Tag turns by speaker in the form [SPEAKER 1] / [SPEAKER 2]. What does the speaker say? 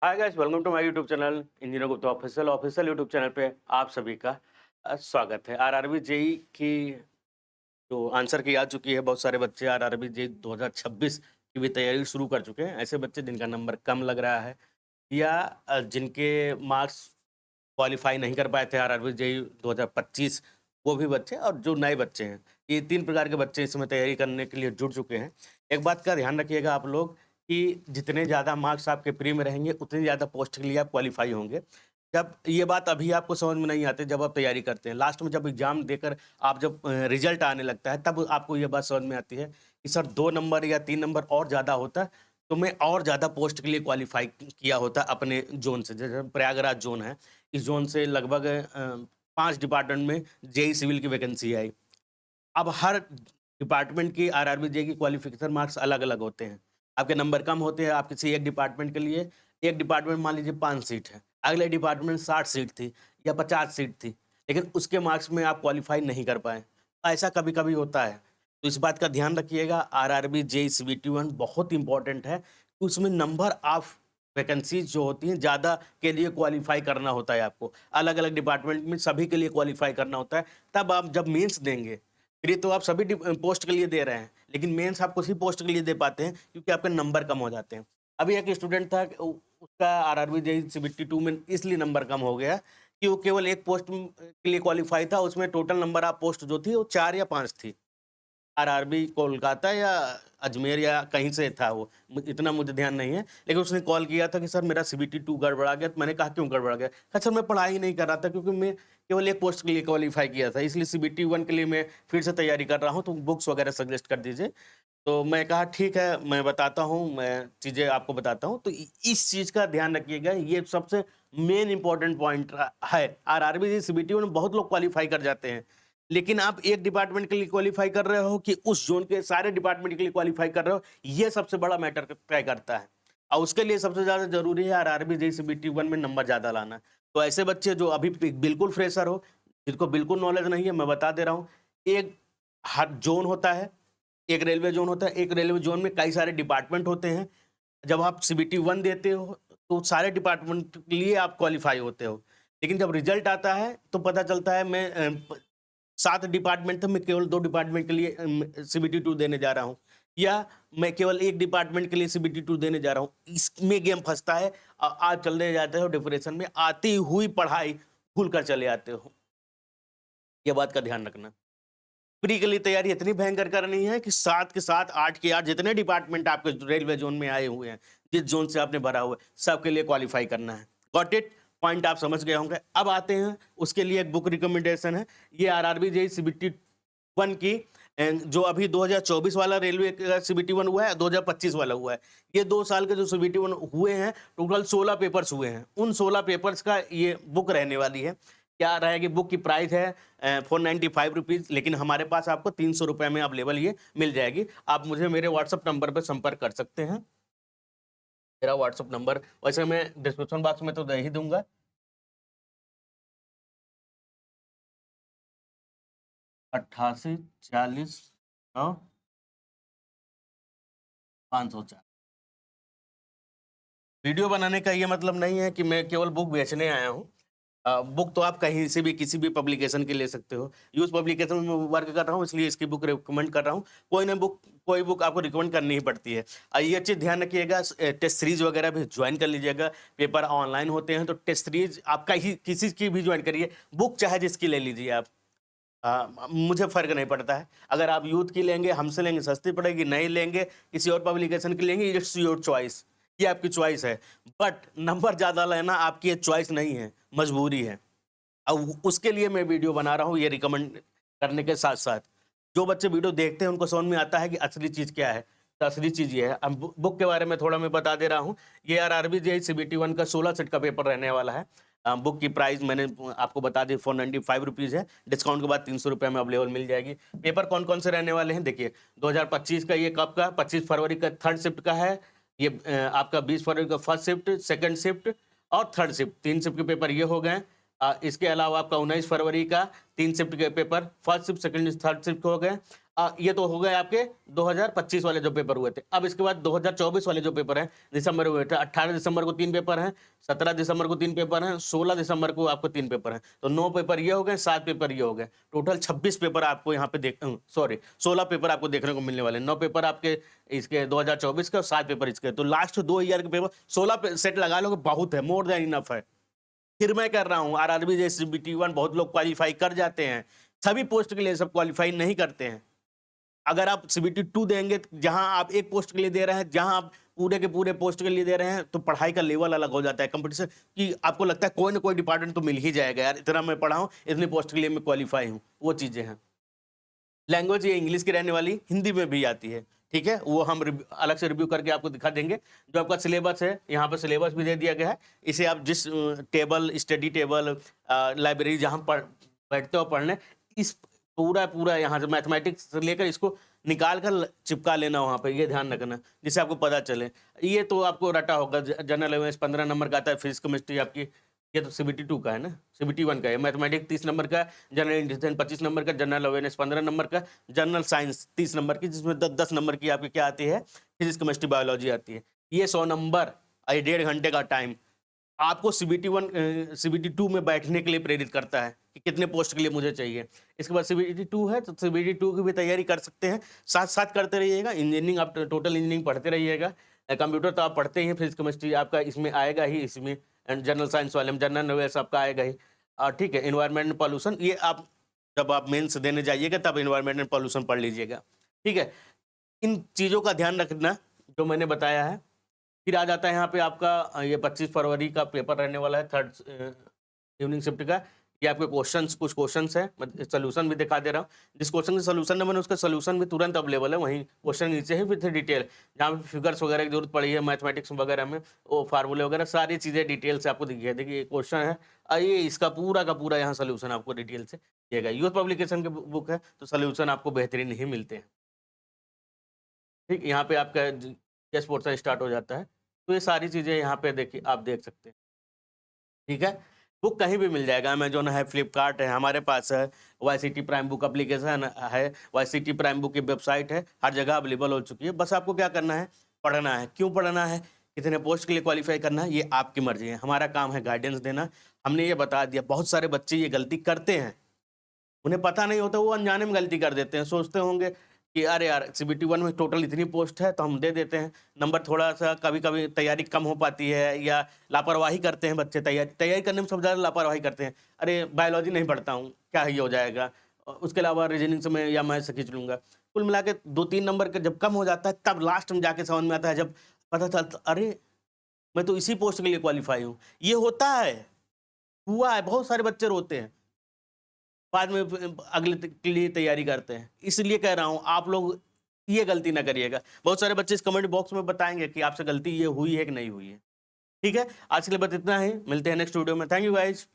[SPEAKER 1] Hi guys, welcome to my YouTube channel engineer Gupta official YouTube channel पे आप सभी का स्वागत है। आरआरबी जेई की जो आंसर की आ चुकी है, बहुत सारे बच्चे आरआरबी जेई 2026 की भी तैयारी शुरू कर चुके हैं। ऐसे बच्चे जिनका नंबर कम लग रहा है या जिनके मार्क्स क्वालिफाई नहीं कर पाए थे आरआरबी जेई 2025, वो भी बच्चे और जो नए बच्चे हैं, ये 3 प्रकार के बच्चे इसमें तैयारी करने के लिए जुट चुके हैं। एक बात का ध्यान रखिएगा आप लोग कि जितने ज़्यादा मार्क्स आपके प्री में रहेंगे, उतनी ज़्यादा पोस्ट के लिए आप क्वालिफाई होंगे। जब ये बात अभी आपको समझ में नहीं आती, जब आप तैयारी करते हैं, लास्ट में जब एग्ज़ाम देकर आप जब रिज़ल्ट आने लगता है, तब आपको ये बात समझ में आती है कि सर 2 नंबर या 3 नंबर और ज़्यादा होता, तो मैं और ज़्यादा पोस्ट के लिए क्वालिफाई किया होता अपने ज़ोन से। जैसे प्रयागराज ज़ोन है, इस ज़ोन से लगभग 5 डिपार्टमेंट में जेईई सिविल की वैकेंसी आई। अब हर डिपार्टमेंट की आरआरबी जेईई की क्वालिफ़िकेशन मार्क्स अलग-अलग होते हैं। आपके नंबर कम होते हैं, आप किसी एक डिपार्टमेंट के लिए, एक डिपार्टमेंट मान लीजिए 5 सीट है, अगले डिपार्टमेंट 60 सीट थी या 50 सीट थी, लेकिन उसके मार्क्स में आप क्वालिफ़ाई नहीं कर पाए। ऐसा कभी-कभी होता है। तो इस बात का ध्यान रखिएगा, आरआरबी जेईई सीबीटी 1 बहुत इम्पोर्टेंट है, कि उसमें नंबर ऑफ वैकेंसीज़ जो होती हैं, ज़्यादा के लिए क्वालिफ़ाई करना होता है आपको। अलग-अलग डिपार्टमेंट में सभी के लिए क्वालिफ़ाई करना होता है, तब आप जब मेंस देंगे, फ्री तो आप सभी पोस्ट के लिए दे रहे हैं, लेकिन मेंस आप उसी पोस्ट के लिए दे पाते हैं क्योंकि आपके नंबर कम हो जाते हैं। अभी एक स्टूडेंट था, उसका आरआरबी जेईई सीबीटी 2 में इसलिए नंबर कम हो गया कि वो केवल एक पोस्ट के लिए क्वालिफाई था, उसमें टोटल नंबर ऑफ पोस्ट जो थी वो 4 या 5 थी। आरआरबी कोलकाता या अजमेर या कहीं से था वो, इतना मुझे ध्यान नहीं है। लेकिन उसने कॉल किया था कि सर मेरा सीबीटी 2 गड़बड़ा गया। तो मैंने कहा क्यों गड़बड़ा गया? कहा सर मैं पढ़ाई नहीं कर रहा था क्योंकि मैं केवल एक पोस्ट के लिए क्वालीफाई किया था, इसलिए सीबीटी 1 के लिए मैं फिर से तैयारी कर रहा हूँ, तो बुक्स वगैरह सजेस्ट कर दीजिए। तो मैं कहा ठीक है, मैं बताता हूँ, मैं चीज़ें आपको बताता हूँ। तो इ इस चीज़ का ध्यान रखिएगा, ये सबसे मेन इम्पोर्टेंट पॉइंट है। आरआरबी जी सीबीटी में बहुत लोग क्वालीफाई कर जाते हैं, लेकिन आप एक डिपार्टमेंट के लिए क्वालीफाई कर रहे हो कि उस ज़ोन के सारे डिपार्टमेंट के लिए क्वालीफाई कर रहे हो, ये सबसे बड़ा मैटर तय करता है। और उसके लिए सबसे ज़्यादा ज़रूरी है आरआरबी जेईई सीबीटी 1 में नंबर ज़्यादा लाना। तो ऐसे बच्चे जो अभी बिल्कुल फ्रेशर हो, जिनको बिल्कुल नॉलेज नहीं है, मैं बता दे रहा हूँ, एक हर ज़ोन होता है, एक रेलवे ज़ोन होता है, एक रेलवे ज़ोन में कई सारे डिपार्टमेंट होते हैं। जब आप सीबीटी 1 देते हो, तो सारे डिपार्टमेंट के लिए आप क्वालीफाई होते हो। लेकिन जब रिज़ल्ट आता है, तो पता चलता है मैं 7 डिपार्टमेंट थे, मैं केवल 2 डिपार्टमेंट के लिए सीबीटी 2 देने जा रहा हूँ, या मैं केवल 1 डिपार्टमेंट के लिए सीबीटी 2 देने जा रहा हूँ। इसमें गेम फँसता है। आप चले जाते हो डिप्रेशन में, आती हुई पढ़ाई भूल कर चले आते हो। ये बात का ध्यान रखना। प्री के लिए तैयारी इतनी भयंकर करनी है कि 7 के 7, 8 के 8 जितने डिपार्टमेंट आपके रेलवे ज़ोन में आए हुए हैं, जिस ज़ोन से आपने भरा हुआ है, सबके लिए क्वालीफाई करना है। Got it? पॉइंट आप समझ गए होंगे। अब आते हैं, उसके लिए एक बुक रिकमेंडेशन है। ये आरआरबी जेईई सीबीटी 1 की जो अभी 2024 वाला रेलवे का सीबीटी 1 हुआ है, 2025 वाला हुआ है। ये 2 साल के जो सीबीटी 1 हुए हैं, टोटल 16 पेपर्स हुए हैं। उन 16 पेपर्स का ये बुक रहने वाली है। क्या रहेगी? बुक की प्राइस है ₹495, लेकिन हमारे पास आपको ₹300 में अवेलेबल ये मिल जाएगी। आप मुझे मेरे व्हाट्सएप नंबर पे संपर्क कर सकते हैं। मेरा व्हाट्सएप नंबर वैसे मैं डिस्क्रिप्शन बॉक्स में तो दे ही दूँगा। 88 40 9 504। वीडियो बनाने का ये मतलब नहीं है कि मैं केवल बुक बेचने आया हूँ। बुक तो आप कहीं से भी किसी भी पब्लिकेशन की ले सकते हो। यूज़ पब्लिकेशन में वर्क कर रहा हूँ, इसलिए इसकी बुक रिकमेंड कर रहा हूँ। कोई बुक आपको रिकमेंड करनी ही पड़ती है। ये चीज़ ध्यान रखिएगा, टेस्ट सीरीज़ वगैरह भी जॉइन कर लीजिएगा। पेपर ऑनलाइन होते हैं, तो टेस्ट सीरीज़ आपका ही किसी की भी जॉइन करिए। बुक चाहे जिसकी ले लीजिए आप। मुझे फ़र्क नहीं पड़ता है। अगर आप यूथ की लेंगे, हमसे लेंगे, सस्ती पड़ेगी, नहीं लेंगे, किसी और पब्लिकेशन की लेंगे, इट्स योर चॉइस। ये आपकी चॉइस है। बट नंबर ज़्यादा लेना आपकी ये चॉइस नहीं है, मजबूरी है। अब उसके लिए मैं वीडियो बना रहा हूँ, ये रिकमेंड करने के साथ-साथ। जो बच्चे वीडियो देखते हैं, उनको समझ में आता है कि असली चीज़ क्या है। तो असली चीज़ ये है। अब बुक के बारे में थोड़ा मैं बता दे रहा हूँ। ये आरआरबी जेईई सीबीटी 1 का 16 सेट का पेपर रहने वाला है। बुक की प्राइस मैंने आपको बता दी, ₹495 है। डिस्काउंट के बाद ₹300 में अवेलेबल मिल जाएगी। पेपर कौन-कौन से रहने वाले हैं? देखिए, 2025 का ये कब का? 25 फरवरी का 3rd शिफ्ट का है। ये आपका 20 फरवरी का 1st शिफ्ट, 2nd शिफ्ट और 3rd शिफ्ट, 3 शिफ्ट के पेपर ये हो गए। इसके अलावा आपका 19 फरवरी का 3 शिफ्ट के paper, first shift, second, third shift हो गए। ये तो हो गए आपके 2025 वाले जो पेपर हुए थे। अब इसके बाद 2024 वाले जो पेपर हैं दिसंबर में हुए थे, 18 दिसंबर को 3 पेपर हैं, 17 दिसंबर को 3 पेपर हैं, 16 दिसंबर को आपको 3 पेपर हैं। तो 9 पेपर ये हो गए, 7 पेपर ये हो गए। टोटल 26 पेपर आपको यहाँ पे 16 पेपर आपको देखने को मिलने वाले हैं। 9 पेपर आपके इसके 2024 के और 7 पेपर इसके। तो लास्ट 2 ईयर के पेपर 16 सेट लगा लोगे, बहुत है, मोर देन इनफ है। फिर मैं कर रहा हूँ आरआरबी जैसे CBT1 बहुत लोग क्वालिफाई कर जाते हैं, सभी पोस्ट के लिए सब क्वालिफाई नहीं करते हैं। अगर आप CBT2 देंगे, जहां आप एक पोस्ट के लिए दे रहे हैं, जहां आप पूरे के पूरे पोस्ट के लिए दे रहे हैं, तो पढ़ाई का लेवल अलग हो जाता है, कंपटीशन कि आपको लगता है कोई ना कोई डिपार्टमेंट तो मिल ही जाएगा यार, इतना मैं पढ़ा हूँ, इतनी पोस्ट के लिए मैं क्वालिफाई हूँ, वो चीजें हैं। लैंग्वेज ये इंग्लिश की रहने वाली, हिंदी में भी आती है, ठीक है, वो हम अलग से रिव्यू करके आपको दिखा देंगे। जो आपका सिलेबस है, यहाँ पर सिलेबस भी दे दिया गया है। इसे आप जिस टेबल, स्टडी टेबल, लाइब्रेरी जहाँ बैठते हो पढ़ने, इस पूरा यहाँ से मैथमेटिक्स से लेकर इसको निकाल कर चिपका लेना वहाँ पे, ये ध्यान रखना जिससे आपको पता चले। ये तो आपको रटा होगा, जनरल अवेयरनेस 15 नंबर का आता है, फिजिक्स केमिस्ट्री आपकी, ये तो CBT2 का है ना, CBT1 का है। मैथमेटिक्स 30 नंबर का, जनरल इंटेलिजेंस 25 नंबर का, जनरल अवेयरनेस 15 नंबर का, जनरल साइंस 30 नंबर की, जिसमें 10 नंबर की आपकी क्या आती है, फिजिक्स केमिस्ट्री बायोलॉजी आती है। ये 100 नंबर, 1.5 घंटे का टाइम आपको CBT2 में बैठने के लिए प्रेरित करता है कि कितने पोस्ट के लिए मुझे चाहिए। इसके बाद CBT2 है, तो CBT2 की भी तैयारी कर सकते हैं, साथ साथ करते रहिएगा। इंजीनियरिंग आप टोटल इंजीनियरिंग पढ़ते रहिएगा। कंप्यूटर तो आप पढ़ते ही हैं, फिजिक्स केमिस्ट्री आपका इसमें आएगा ही, इसमें एंड जनरल साइंस वाले में जनरल नॉलेज आपका आएगा ही। ठीक है, इन्वायरमेंट पॉल्यूशन, ये आप जब आप मेंस देने जाइएगा तब इन्वायरमेंट एंड पॉल्यूशन पढ़ लीजिएगा, ठीक है। इन चीज़ों का ध्यान रखना जो मैंने बताया है। फिर आ जाता है यहाँ पे आपका ये 25 फरवरी का पेपर रहने वाला है, थर्ड इवनिंग शिफ्ट का। ये आपके क्वेश्चंस, कुछ क्वेश्चंस हैं, मैं सोल्यूशन भी दिखा दे रहा हूँ। जिस क्वेश्चन का सोल्यूशन है मैंने, उसका सोल्यूशन भी तुरंत अवेलेबल है, वहीं क्वेश्चन नीचे है विथ डिटेल, जहाँ पे फिगर्स वगैरह की जरूरत पड़ी है, मैथमेटिक्स वगैरह में वो फार्मूले वगैरह सारी चीज़ें डिटेल से आपको दिखिए। देखिए क्वेश्चन है, ये इसका पूरा का पूरा यहाँ सोल्यूशन आपको डिटेल से दिएगा। यूथ पब्लिकेशन की बुक है, तो सोल्यूशन आपको बेहतरीन ही मिलते हैं, ठीक। यहाँ पे आपका केस पोर्शन स्टार्ट हो जाता है। तो ये सारी चीज़ें यहाँ पे देखिए, आप देख सकते हैं, ठीक है। बुक कहीं भी मिल जाएगा, अमेजोन है, फ्लिपकार्ट है, हमारे पास है, YCT प्राइम बुक एप्लीकेशन है, YCT प्राइम बुक की वेबसाइट है, हर जगह अवेलेबल हो चुकी है। बस आपको क्या करना है, पढ़ना है। क्यों पढ़ना है, कितने पोस्ट के लिए क्वालिफाई करना है, ये आपकी मर्जी है। हमारा काम है गाइडेंस देना। हमने ये बता दिया, बहुत सारे बच्चे ये गलती करते हैं, उन्हें पता नहीं होता, वो अनजाने में गलती कर देते हैं। सोचते होंगे कि अरे यार CBT1 में टोटल इतनी पोस्ट है तो हम दे देते हैं, नंबर थोड़ा सा कभी कभी तैयारी कम हो पाती है, या लापरवाही करते हैं बच्चे, तैयारी करने में सब ज़्यादा लापरवाही करते हैं। अरे बायोलॉजी नहीं पढ़ता हूँ, क्या ही हो जाएगा, उसके अलावा रीजनिंग से मैं या मैथ से खींच लूँगा। कुल मिला के 2-3 नंबर का जब कम हो जाता है, तब लास्ट में जाके समझ में आता है, जब पता चलता अरे मैं तो इसी पोस्ट के लिए क्वालिफाई हूँ। ये होता है, हुआ है, बहुत सारे बच्चे रोते हैं, बाद में अगले के लिए तैयारी करते हैं। इसलिए कह रहा हूँ आप लोग ये गलती ना करिएगा। बहुत सारे बच्चे इस कमेंट बॉक्स में बताएंगे कि आपसे गलती ये हुई है कि नहीं हुई है, ठीक है। आज के लिए बस इतना ही, मिलते हैं नेक्स्ट वीडियो में। Thank you guys.